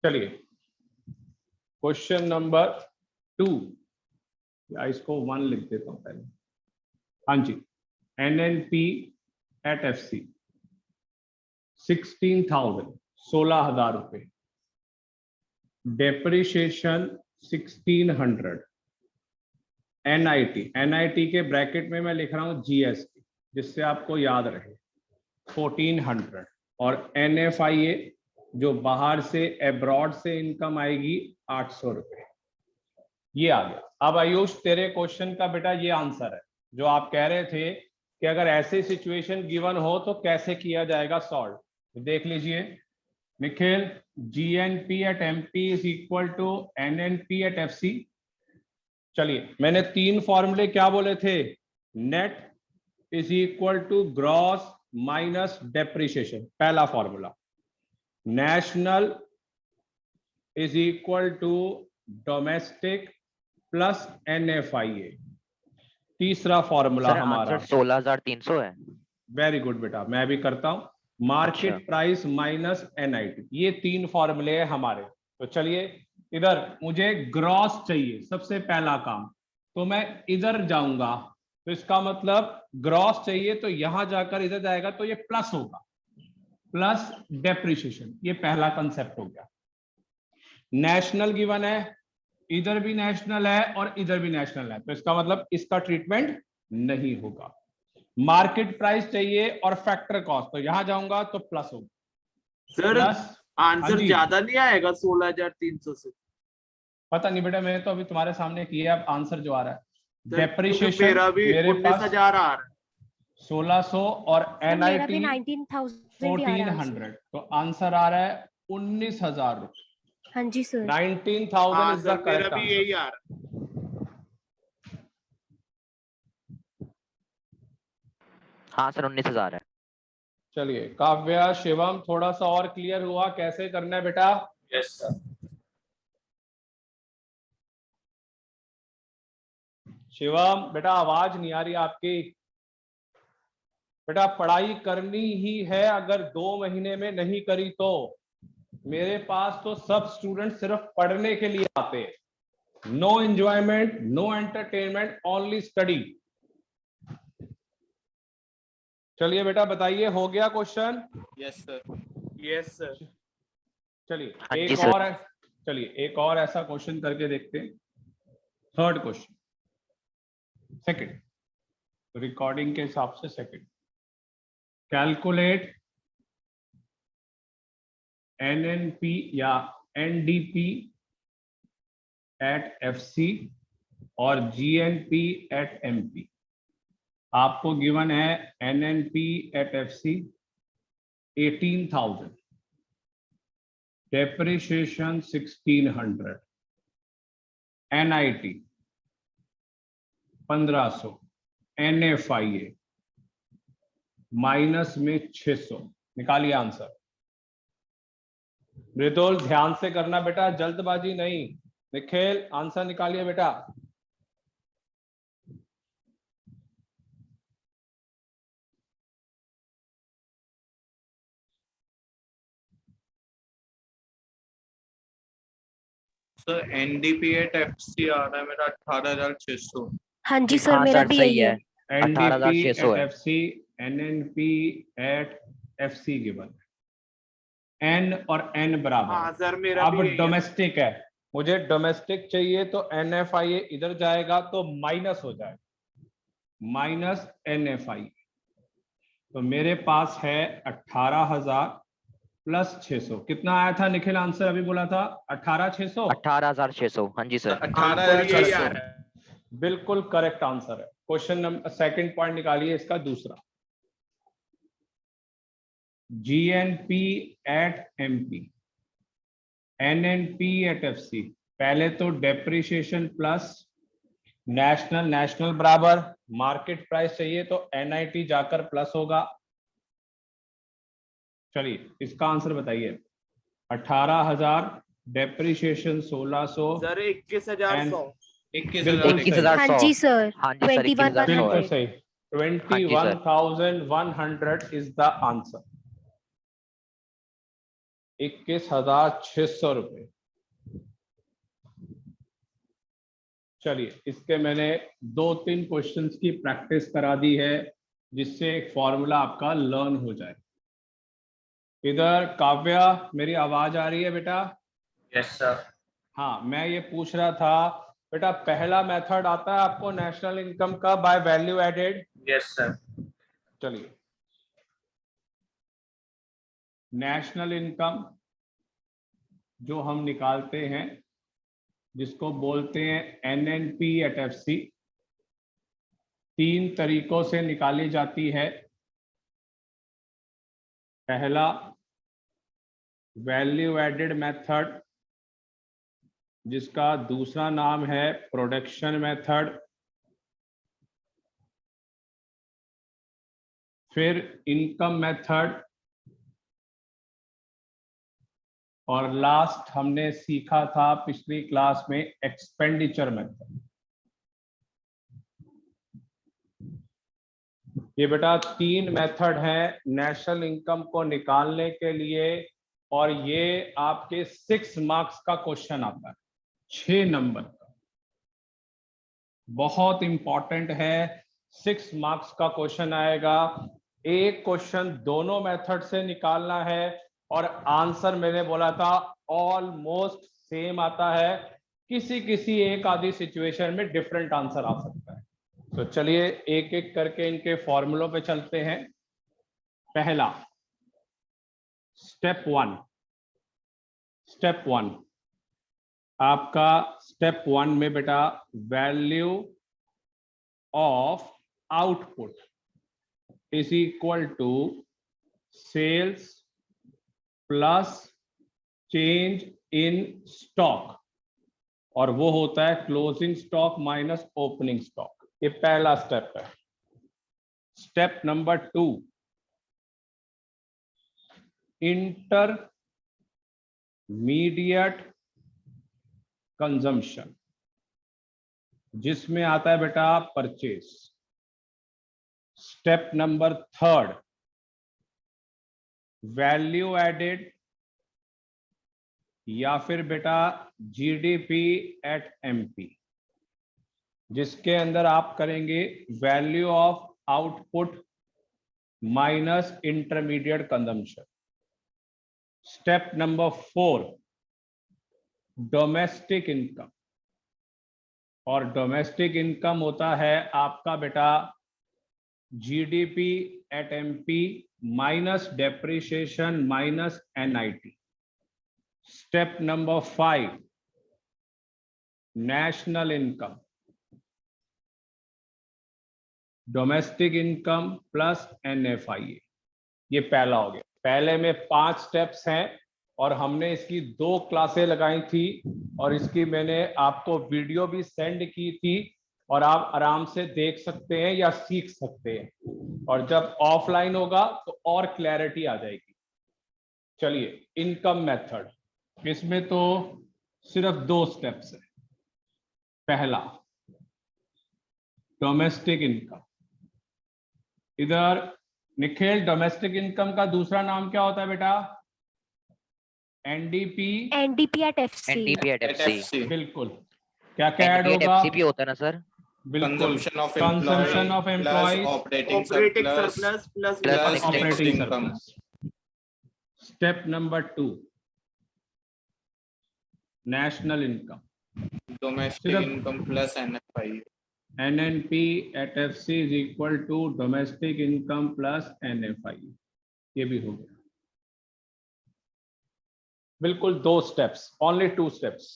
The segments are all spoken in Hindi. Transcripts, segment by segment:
चलिए क्वेश्चन नंबर 2, या इसको 1 लिख देता हूं पहले। हाँ जी, NNP एट FC 16,000, 16,000 रुपए। डेप्रिशिएशन 1600। NIT के ब्रैकेट में मैं लिख रहा हूं GST, जिससे आपको याद रहे 1400। और NFIA जो बाहर से एब्रॉड से इनकम आएगी 800 रुपए। ये आ गया। अब आयुष तेरे क्वेश्चन का बेटा ये आंसर है जो आप कह रहे थे कि अगर ऐसे सिचुएशन गिवन हो तो कैसे किया जाएगा सॉल्व। तो देख लीजिए Nikhil, GNP at MP is equal to NNP at FC। चलिए मैंने 3 फॉर्मूले क्या बोले थे, net is equal to gross minus depreciation, पहला formula. National is equal to domestic plus NFIA, तीसरा फॉर्मूला हमारा 16,300 है। वेरी गुड बेटा, मैं भी करता हूं, मार्केट प्राइस माइनस NIT। ये 3 फॉर्मूले हैं हमारे। तो चलिए इधर मुझे ग्रॉस चाहिए, सबसे पहला काम, तो मैं इधर जाऊंगा, तो इसका मतलब ग्रॉस चाहिए तो यहां जाकर इधर जाएगा तो ये प्लस होगा, प्लस डेप्रिसिएशन। ये पहला कंसेप्ट हो गया। नेशनल गिवन है, इधर भी नेशनल है और इधर भी नेशनल है, तो इसका मतलब इसका ट्रीटमेंट नहीं होगा। मार्केट प्राइस चाहिए और फैक्टर कॉस्ट, तो यहां जाऊंगा तो प्लस होगा। सर प्लस आंसर ज्यादा नहीं आएगा 16,300 से? पता नहीं बेटा, मैंने तो अभी तुम्हारे सामने किया, अब आंसर जो आ रहा है डेप्रिसिएशन मेरा भी मेरे पास 19,000 आ रहा है, 1600 और NIT 19,000, तो आंसर आ रहा है 19,000 रुपए। हाँ जी सर, 19,000 इज द मेरा करेक्ट भी यही आंसर। आ रहा है। हाँ सर 19,000 है। चलिए काव्या, शिवम, थोड़ा सा और क्लियर हुआ कैसे करना है बेटा? Yes sir. शिवम बेटा आवाज नहीं आ रही आपकी। बेटा पढ़ाई करनी ही है, अगर 2 महीने में नहीं करी तो। मेरे पास तो सब स्टूडेंट सिर्फ पढ़ने के लिए आते हैं। No enjoyment, no entertainment, only study. चलिए बेटा बताइए, हो गया question? Yes sir, yes sir. चलिए एक और ऐसा क्वेश्चन करके देखते हैं। थर्ड क्वेश्चन, सेकंड, रिकॉर्डिंग के हिसाब से सेकंड। कैलकुलेट NNP या NDP एट FC और GNP एट MP। आपको गिवन है NNP at FC 18,000, depreciation 1600, NIT 1500, NFIA minus में 600। निकालिए आंसर। मृदुल ध्यान से करना बेटा, जल्दबाजी नहीं। निखिल आंसर निकालिए बेटा। सर NDP एट FC आ रहा है मेरा 18,600। हाँ जी सर, हाँ मेरा सर भी सही यही है, है। NDP 18,600 एट है। FC, NNP at FC given N और N बराबर। हाँ सर मेरा अब भी यही है। डोमेस्टिक है, मुझे डोमेस्टिक चाहिए तो NFIA इधर जाएगा तो माइनस हो जाएगा, माइनस NFIA। तो मेरे पास है 18,000 प्लस 600। कितना आया था निखिल आंसर अभी बोला था? 18,600। 18,600 हाँ जी सर। 18,600 बिल्कुल करेक्ट आंसर है। क्वेश्चन नंबर सेकंड पॉइंट निकालिए इसका दूसरा। GNP at MP, NNP at FC। पहले तो डेप्रिसिएशन प्लस नेशनल बराबर मार्केट प्राइस चाहिए तो NIT जाकर प्लस होगा। चलिए इसका आंसर बताइए। 18,000 डेप्रिसिएशन 1600 सर 21,100। 21,100। हाँ जी सर, हाँ जी सर 21,100। बिल्कुल 21,100 सही, 21,100 इज द आंसर। 21,600 रुपये। चलिए, इसके मैंने 2-3 क्वेश्चंस की प्रैक्टिस करा दी है जिससे एक फॉर्मूला आपका लर्न हो जाए। इधर काव्या, मेरी आवाज आ रही है बेटा? Yes sir. हाँ, मैं ये पूछ रहा था बेटा, पहला मेथड आता है आपको नेशनल इनकम का by value added? Yes sir. चलिए, नेशनल इनकम जो हम निकालते हैं जिसको बोलते हैं NNP एट FC, 3 तरीकों से निकाली जाती है। पहला वैल्यू एडेड मेथड, जिसका दूसरा नाम है प्रोडक्शन मेथड, फिर इनकम मेथड, और लास्ट हमने सीखा था पिछली क्लास में एक्सपेंडिचर मेथड। ये बेटा 3 मेथड है नेशनल इनकम को निकालने के लिए, और ये आपके 6 मार्क्स का क्वेश्चन आता है, 6 नंबर का, बहुत इंपॉर्टेंट है। 6 मार्क्स का क्वेश्चन आएगा। एक क्वेश्चन दोनों मेथड से निकालना है, और आंसर मैंने बोला था ऑलमोस्ट सेम आता है, किसी किसी एक आधी सिचुएशन में डिफरेंट आंसर आ सकता है। तो चलिए एक एक करके इनके फॉर्मूलों पे चलते हैं। पहला स्टेप वन आपका, स्टेप 1 में बेटा value of output is equal to sales plus change in stock, और वो होता है closing stock minus opening stock. ये पहला स्टेप है। स्टेप नंबर 2, इंटरमीडिएट कंजम्पशन, जिसमें आता है बेटा purchase. Step number 3, value added, या फिर बेटा GDP एट MP, जिसके अंदर आप करेंगे value of output minus intermediate consumption. Step number 4, domestic income, और डोमेस्टिक इनकम होता है आपका बेटा GDP at MP minus depreciation minus NIT। Step number 5, national income, domestic income plus NFIA। ये पहला हो गया। पहले में 5 स्टेप्स हैं, और हमने इसकी 2 क्लासें लगाई थी, और इसकी मैंने आपको वीडियो भी सेंड की थी, और आप आराम से देख सकते हैं या सीख सकते हैं, और जब ऑफलाइन होगा तो और क्लैरिटी आ जाएगी। चलिए, इनकम मेथड, इसमें तो सिर्फ 2 स्टेप्स है। पहला डोमेस्टिक इनकम, इधर निखिल, डोमेस्टिक इनकम का दूसरा नाम क्या होता है बेटा? NDP at FC। NDP at FC। बिल्कुल। क्या क्या ऐड NDP एट होगा? FCP होता है ना सर? बिल्कुल, consumption of employ operating surplus plus operating surplus. Step number 2, national income, domestic income plus NFI। NNP at FC is equal to domestic income plus NFI। ये भी हो गया। बिल्कुल 2 स्टेप्स, ओनली 2 स्टेप्स।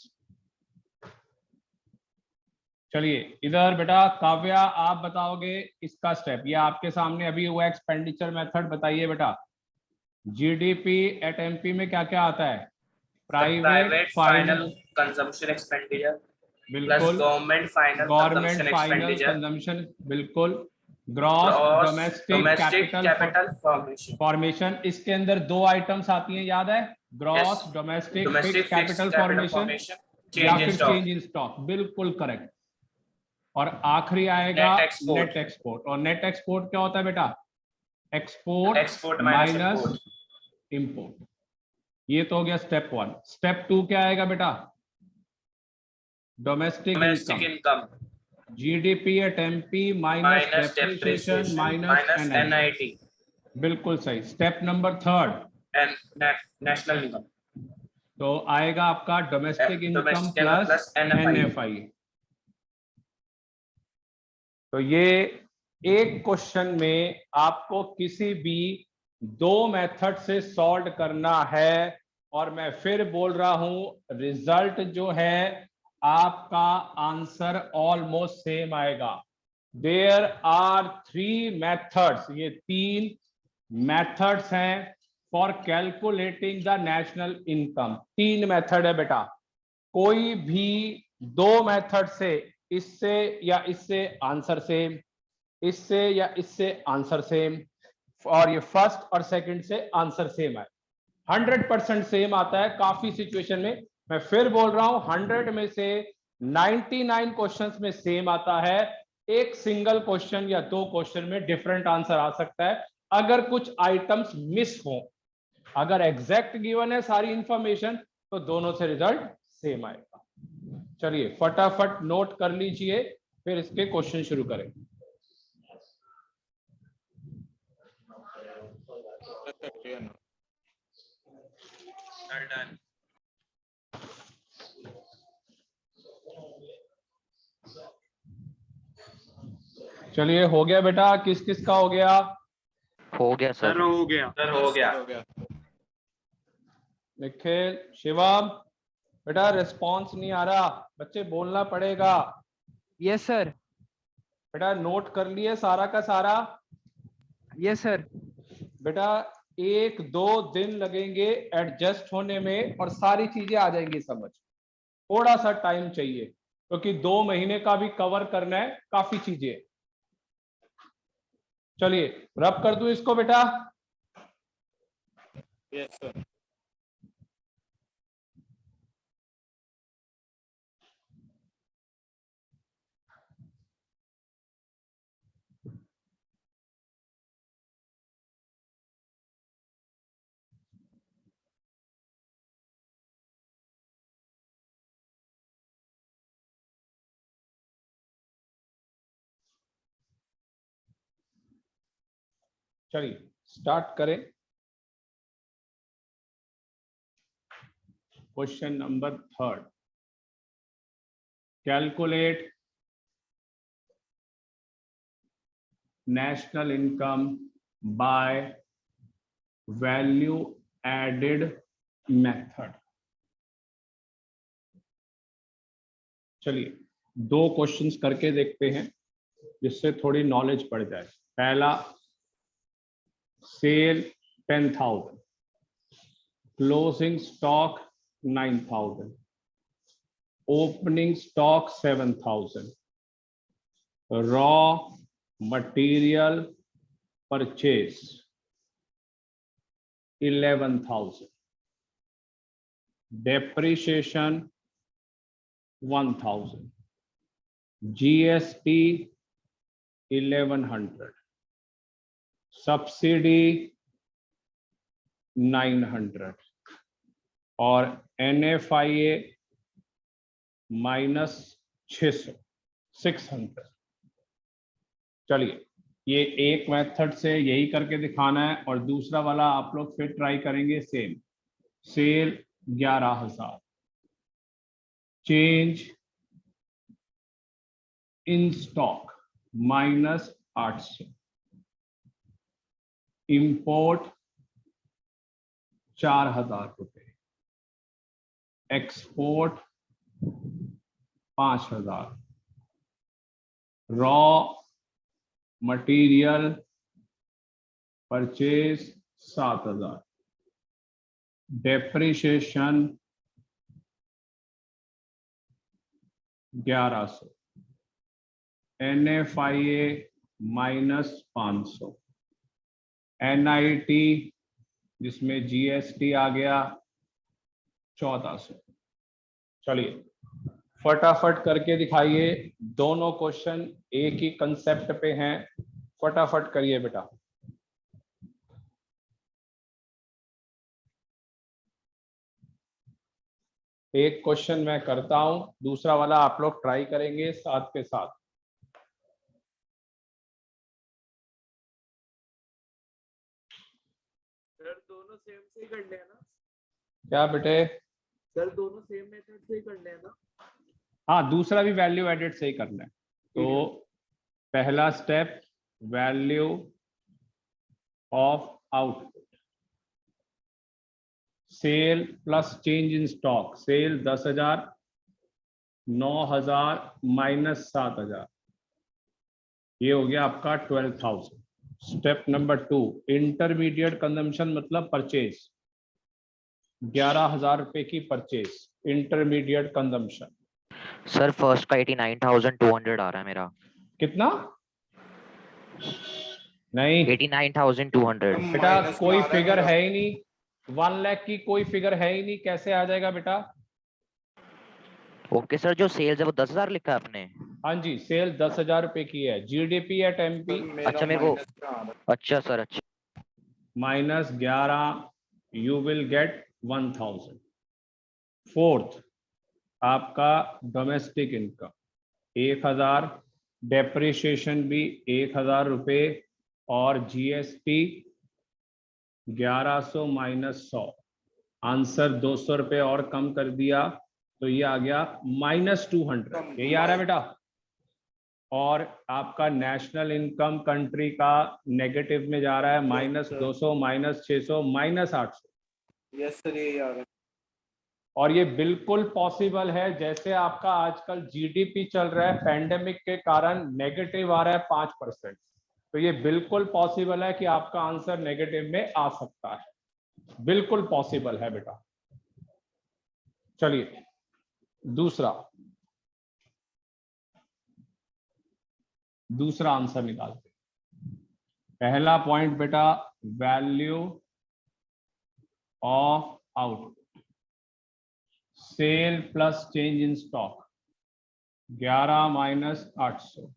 चलिए, इधर बेटा काव्या, आप बताओगे इसका स्टेप। ये आपके सामने अभी हुआ एक्सपेंडिचर मेथड। बताइए बेटा, GDP एट MP में क्या क्या आता है? प्राइवेट फाइनल कंजम्पशन एक्सपेंडिचर, बिल्कुल, गवर्नमेंट फाइनल कंजम्पशन, बिल्कुल, ग्रॉस डोमेस्टिक कैपिटल फॉर्मेशन। इसके अंदर 2 आइटम्स आती हैं, याद है? Gross domestic fixed capital formation या फिर चेंज इन स्टॉक। बिल्कुल करेक्ट। और आखिरी आएगा नेट एक्सपोर्ट। और नेट एक्सपोर्ट क्या होता है बेटा? Export minus import. ये तो हो गया स्टेप 1। स्टेप 2 क्या आएगा बेटा? Domestic Domestic income, income GDP at MP minus minus depreciation depreciation minus minus NIT। NIT बिल्कुल सही। Step number 3 and national income. तो आएगा आपका domestic income Domestic income plus plus NFI. NFI। तो ये एक क्वेश्चन में आपको किसी भी 2 मेथड से सॉल्व करना है, और मैं फिर बोल रहा हूं रिजल्ट जो है आपका आंसर ऑलमोस्ट सेम आएगा। देयर आर 3 मेथड्स, ये 3 मेथड्स हैं for calculating the national income. 3 method है बेटा, कोई भी 2 मेथड से, इससे या इससे आंसर सेम, इससे या इससे आंसर सेम, और ये फर्स्ट और सेकंड से आंसर सेम है। 100% सेम आता है काफी सिचुएशन में। मैं फिर बोल रहा हूं 100 में से 99 क्वेश्चंस में सेम आता है। एक सिंगल क्वेश्चन या 2 क्वेश्चन में डिफरेंट आंसर आ सकता है अगर कुछ आइटम्स मिस हो। अगर एग्जैक्ट गिवन है सारी इंफॉर्मेशन तो दोनों से रिजल्ट सेम आएगा। चलिए फटाफट नोट कर लीजिए, फिर इसके क्वेश्चन शुरू करें। Done. चलिए हो गया बेटा, किस किस का हो गया? हो गया सर सर। हो गया। सर हो गया। निखिल, शिवम, बेटा रिस्पॉन्स नहीं आ रहा, बच्चे बोलना पड़ेगा। Yes sir. बेटा नोट कर लिए सारा का सारा? Yes sir. बेटा 1-2 दिन लगेंगे एडजस्ट होने में और सारी चीजें आ जाएंगी समझ। थोड़ा सा टाइम चाहिए क्योंकि 2 महीने का भी कवर करना है, काफी चीजें। चलिए रब कर दूं इसको बेटा। Yes sir. चलिए स्टार्ट करें। Question number 3, calculate national income by value added method. चलिए 2 क्वेश्चंस करके देखते हैं जिससे थोड़ी नॉलेज बढ़ जाए। पहला, sale 10,000, closing stock 9,000, opening stock 7,000, raw material purchase 11,000, depreciation 1,000, GST 1,100, subsidy 900 और NFIA -600। चलिए ये एक मेथड से यही करके दिखाना है और दूसरा वाला आप लोग फिर ट्राई करेंगे same. Sale 11,000, change in stock -800, import 4,000 रुपए, export 5,000, raw material purchase 7,000, depreciation 1,100, NFIA -500, NIT जिसमें GST आ गया 1,400। चलिए फटाफट करके दिखाइए, दोनों क्वेश्चन एक ही कंसेप्ट पे हैं, फटाफट करिए बेटा। एक क्वेश्चन मैं करता हूं, दूसरा वाला आप लोग ट्राई करेंगे साथ के साथ। सर दोनों सेम से ही करने हैं ना? क्या बेटे? सर दोनों सेम मेथड से ही करने हैं ना? हाँ, दूसरा भी वैल्यू एडिड से ही करना है। तो पहला step, value of output, sale plus change in stock. Sale 10,000, 9,000 minus 7,000, ये हो गया आपका 12,000। स्टेप नंबर 2, इंटरमीडिएट कंजम्पशन मतलब परचेज, 11,000 रुपए की purchase, intermediate consumption. Sir first का 89,200 आ रहा है मेरा। कितना? नहीं 89,200। बेटा माइनस में कोई आ रहा है फिगर मेरा। है ही नहीं, 1 लाख की कोई फिगर है ही नहीं, कैसे आ जाएगा बेटा? ओके सर, जो सेल्स है वो 10,000 लिखा है आपने। हाँ जी, सेल 10,000 रुपए की है। जीडीपी एट एमपी सर, मेरा अच्छा, मेरे को माइनस में आ रहा है। अच्छा सर, अच्छा minus 11, you will get 1,000। Fourth आपका डोमेस्टिक इनकम 1,000, डेप्रिसिएशन भी 1,000 रुपए, और जीएसटी 1100 माइनस 100, आंसर 200 रुपए और कम कर दिया तो ये आ गया -200। यही आ रहा है बेटा। और आपका नेशनल इनकम कंट्री का नेगेटिव में जा रहा है, -200, -600, -800। यस सर, यही आ रहा है। और ये बिल्कुल पॉसिबल है, जैसे आपका आजकल जीडीपी चल रहा है पैंडेमिक के कारण नेगेटिव आ रहा है 5%, तो ये बिल्कुल पॉसिबल है कि आपका आंसर नेगेटिव में आ सकता है, बिल्कुल पॉसिबल है बेटा। चलिए दूसरा आंसर निकालते। पहला पॉइंट बेटा, value of output, sale plus change in stock 11 minus 800,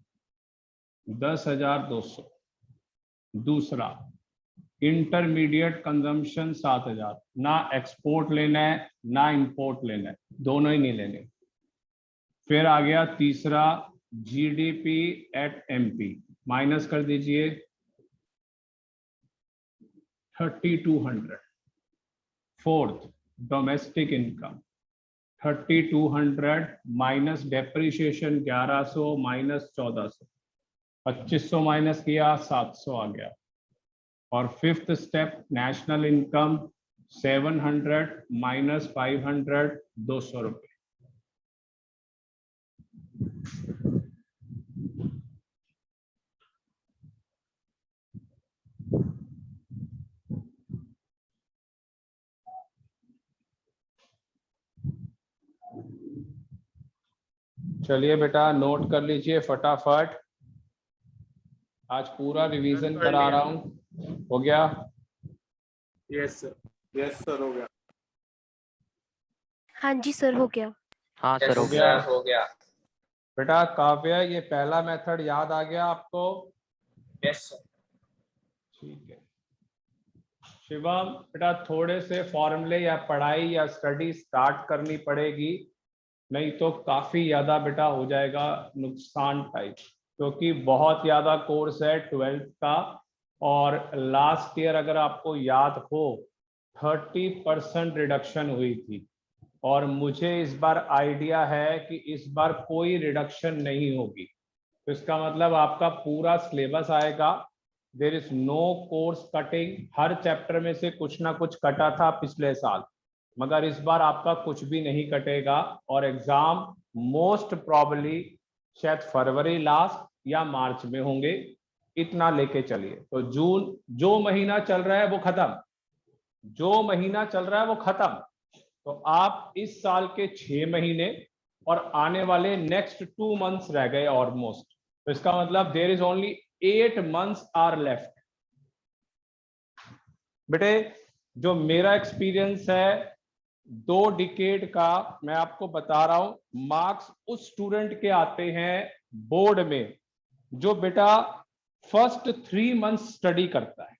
10,200। दूसरा, इंटरमीडिएट कंजम्पशन 7,000। ना एक्सपोर्ट लेना है ना इंपोर्ट लेना है, दोनों ही नहीं लेने। फिर आ गया तीसरा, जीडीपी एट एमपी, माइनस कर दीजिए 3,200। Fourth, domestic income 3,200 minus depreciation 1100 minus 1,400, 2,500 minus किया 700 आ गया। और fifth step, national income 700 minus 500, 200 रुपए। चलिए बेटा नोट कर लीजिए फटाफट, आज पूरा रिवीजन करा रहा हूं। हो गया? Yes sir. यस सर, हो गया। हाँ जी सर, हो गया। हाँ सर, हो हो गया। गया। हो गया। बेटा काव्य, ये पहला मेथड याद आ गया आपको? Yes sir. ठीक है। शिवम बेटा, थोड़े से फॉर्मूले या पढ़ाई या स्टडी स्टार्ट करनी पड़ेगी, नहीं तो काफी ज्यादा बेटा हो जाएगा नुकसान टाइप, क्योंकि बहुत ज्यादा कोर्स है 12th का। और लास्ट ईयर अगर आपको याद हो 30% रिडक्शन हुई थी, और मुझे इस बार आइडिया है कि इस बार कोई रिडक्शन नहीं होगी। तो इसका मतलब आपका पूरा सिलेबस आएगा, there is no course cutting. हर चैप्टर में से कुछ ना कुछ कटा था पिछले साल, मगर इस बार आपका कुछ भी नहीं कटेगा। और एग्जाम मोस्ट प्रॉब्ली शायद फरवरी लास्ट या मार्च में होंगे, इतना लेके चलिए। तो जून जो महीना चल रहा है वो खत्म, जो महीना चल रहा है वो खत्म। तो आप इस साल के 6 महीने और आने वाले नेक्स्ट 2 मंथ्स रह गए ऑलमोस्ट, तो इसका मतलब there is only 8 months are left. बेटे जो मेरा एक्सपीरियंस है 2 डिकेड का, मैं आपको बता रहा हूं, मार्क्स उस स्टूडेंट के आते हैं बोर्ड में जो बेटा फर्स्ट 3 मंथ्स स्टडी करता है,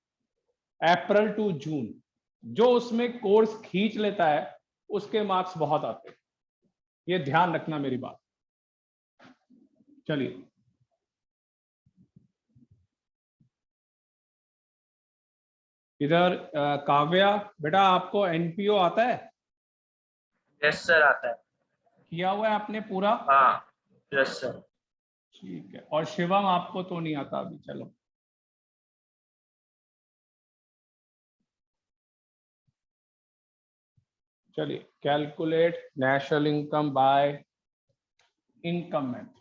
अप्रैल टू जून, जो उसमें कोर्स खींच लेता है उसके मार्क्स बहुत आते हैं। ये ध्यान रखना मेरी बात। चलिए इधर काव्या बेटा आपको एनपीओ आता है? यस सर आता है। किया हुआ है आपने पूरा? हाँ यस सर। ठीक है। और शिवम आपको तो नहीं आता अभी। चलो चलिए calculate national income by income method.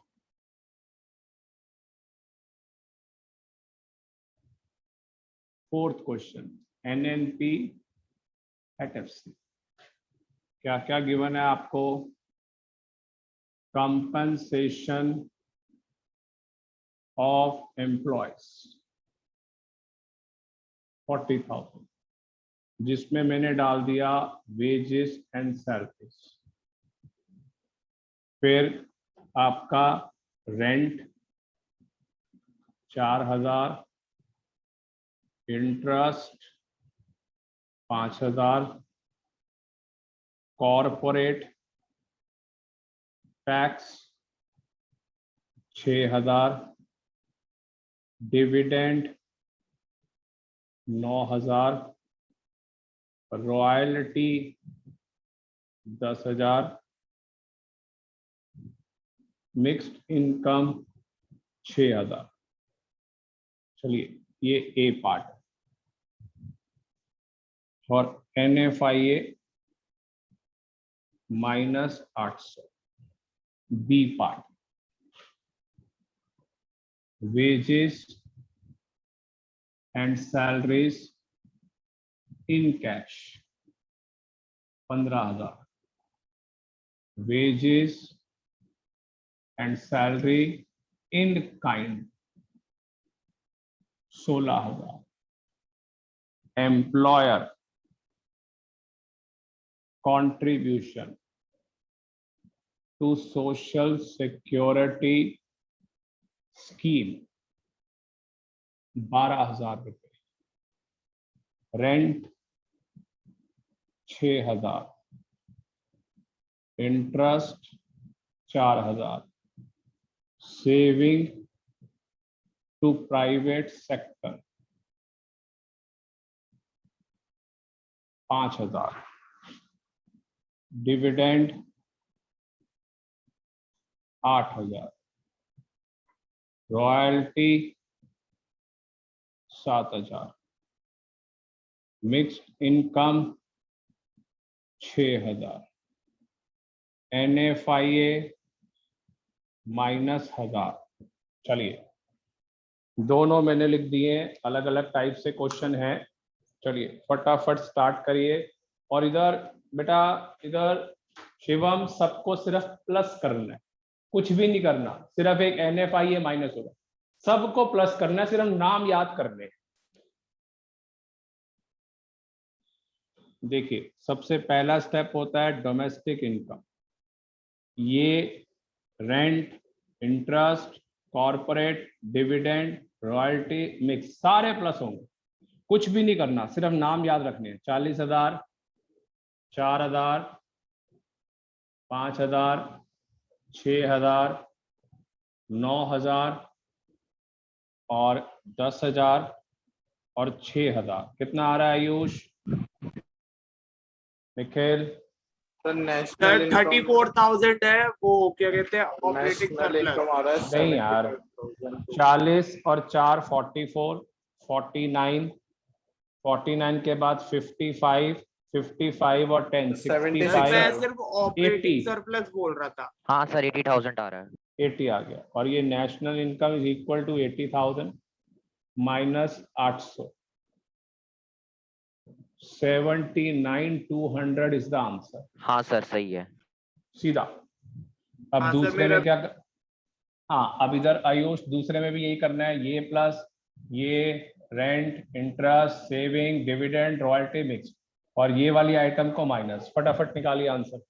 Fourth question NNP at FC. क्या क्या गिवन है आपको? कंपनसेशन ऑफ एम्प्लॉयज 40,000, जिसमें मैंने डाल दिया वेजेस एंड सैलरीज। फिर आपका rent 4,000, interest 5,000, corporate tax 6,000, dividend 9,000, royalty 10,000, mixed income 6,000। चलिए ये ए पार्ट है। और NFIA -800 B part. wages and salaries in cash 15,000, wages and salary in kind 16,000, employer contribution to social security scheme 12,000 रुपये, rent 6,000, interest 4,000, saving to private sector 5,000, dividend 8,000, royalty 7,000, mixed income 6,000, NFIA -1,000। चलिए दोनों मैंने लिख दिए, अलग अलग टाइप से क्वेश्चन है। चलिए फटाफट स्टार्ट करिए। और इधर बेटा इधर शिवम सबको सिर्फ प्लस करना है, कुछ भी नहीं करना, सिर्फ एक NFIA माइनस होगा, सबको प्लस करना है, सिर्फ नाम याद करने। देखिए सबसे पहला स्टेप होता है डोमेस्टिक इनकम। ये rent, interest, corporate, dividend, royalty, mix सारे प्लस होंगे, कुछ भी नहीं करना, सिर्फ नाम याद रखने हैं। 40,000, 4,000, 5,000, 6,000, 9,000 और 10,000 और 6,000। कितना आ रहा है Ayush? Nikhil? Sir sir national 34,000 है वो, क्या कहते हैं, ऑपरेटिंग नेशनल सरप्लस। इनकम आ रहा है नहीं यार, 40 और 4 44, 49, 49 के बाद 55, 55 और 10 सर मैं 65, सिर्फ ऑपरेटिंग 80। सरप्लस बोल रहा था। हाँ सर 80,000 आ रहा है। 80 आ गया। और ये national income is equal to 80,000 -800, 79,200 is the answer. हाँ सर सही है। सीधा। अब हाँ सर, दूसरे मेरा में क्या हाँ अब इधर आयुष दूसरे में भी यही करना है, ये प्लस ये, rent, interest, saving, dividend, royalty, mix, और ये वाली आइटम को माइनस। फटाफट निकालिए आंसर।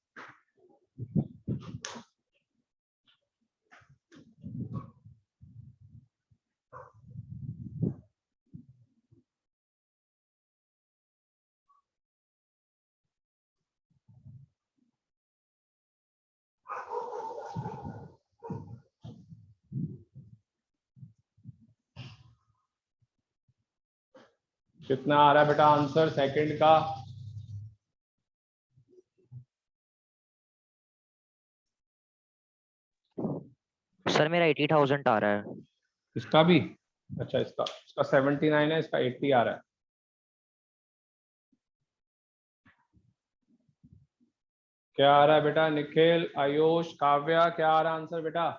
कितना आ रहा है बेटा आंसर सेकंड का? सर मेरा 80,000 आ रहा है। इसका भी? अच्छा, इसका 79 है, इसका 80 आ रहा है। क्या आ रहा है बेटा निखिल, आयुष, काव्या, क्या आ रहा है आंसर बेटा?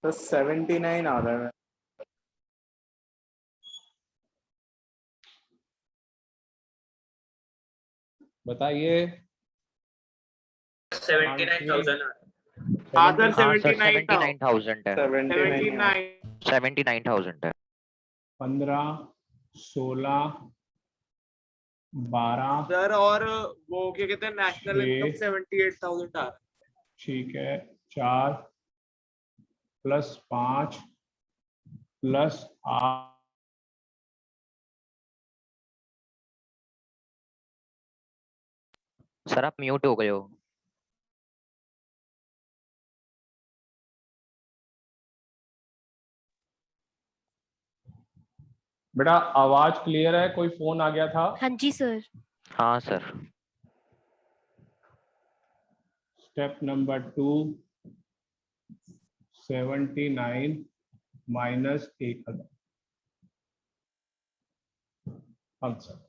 तो 79 आ रहा है। बताइए। 79,000 आदर हाँ सर 79,000 79,000 है। 79 79,000 है। 15, 16, 12, सर, और वो क्या कहते हैं, नेशनल छः। इनकम 78,000 आ रहा है। ठीक है, 4 + 5 + 8। सर आप म्यूट हो गए हो। बेटा आवाज क्लियर है? कोई फोन आ गया था? हाँ जी सर। हाँ सर। Step number 2, 79 - 1000 answer.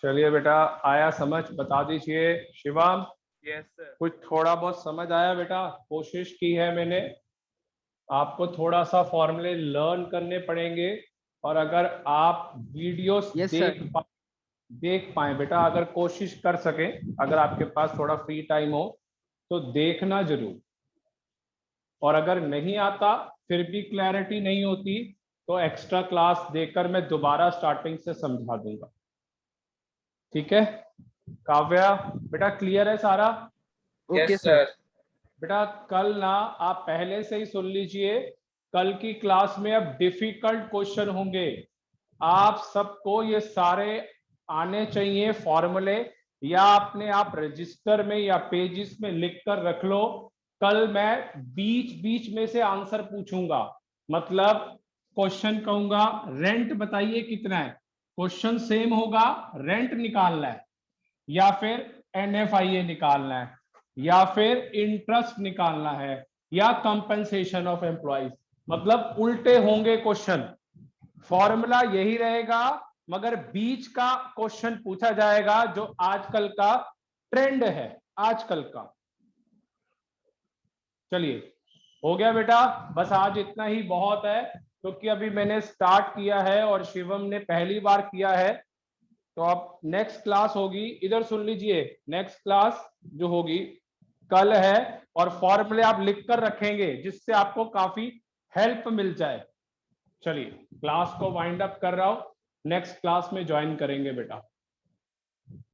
चलिए बेटा, आया समझ? बता दीजिए शिवम। Yes sir. कुछ थोड़ा बहुत समझ आया बेटा? कोशिश की है मैंने। आपको थोड़ा सा फॉर्मूले लर्न करने पड़ेंगे, और अगर आप वीडियोस Yes, sir. देख पाए बेटा, अगर कोशिश कर सके, अगर आपके पास थोड़ा फ्री टाइम हो तो देखना जरूर। और अगर नहीं आता, फिर भी क्लैरिटी नहीं होती, तो एक्स्ट्रा क्लास देकर मैं दोबारा स्टार्टिंग से समझा दूंगा। ठीक है काव्या बेटा, क्लियर है सारा? Okay, yes sir. सर। बेटा कल ना आप पहले से ही सुन लीजिए, कल की क्लास में अब डिफिकल्ट क्वेश्चन होंगे। आप सबको ये सारे आने चाहिए फॉर्मूले, या अपने आप रजिस्टर में या पेजेस में लिख कर रख लो। कल मैं बीच बीच में से आंसर पूछूंगा, मतलब क्वेश्चन कहूंगा रेंट बताइए कितना है, क्वेश्चन सेम होगा, रेंट निकालना है या फिर NFIA निकालना है या फिर इंटरेस्ट निकालना है या कंपनसेशन ऑफ एम्प्लॉइज, मतलब उल्टे होंगे क्वेश्चन। फॉर्मूला यही रहेगा, मगर बीच का क्वेश्चन पूछा जाएगा जो आजकल का ट्रेंड है, आजकल का। चलिए हो गया बेटा, बस आज इतना ही बहुत है, क्योंकि अभी मैंने स्टार्ट किया है और शिवम ने पहली बार किया है। तो अब नेक्स्ट क्लास होगी, इधर सुन लीजिए, नेक्स्ट क्लास जो होगी कल है, और फॉर्मूले आप लिख कर रखेंगे जिससे आपको काफी हेल्प मिल जाए। चलिए क्लास को वाइंड अप कर रहा हूं, नेक्स्ट क्लास में ज्वाइन करेंगे बेटा।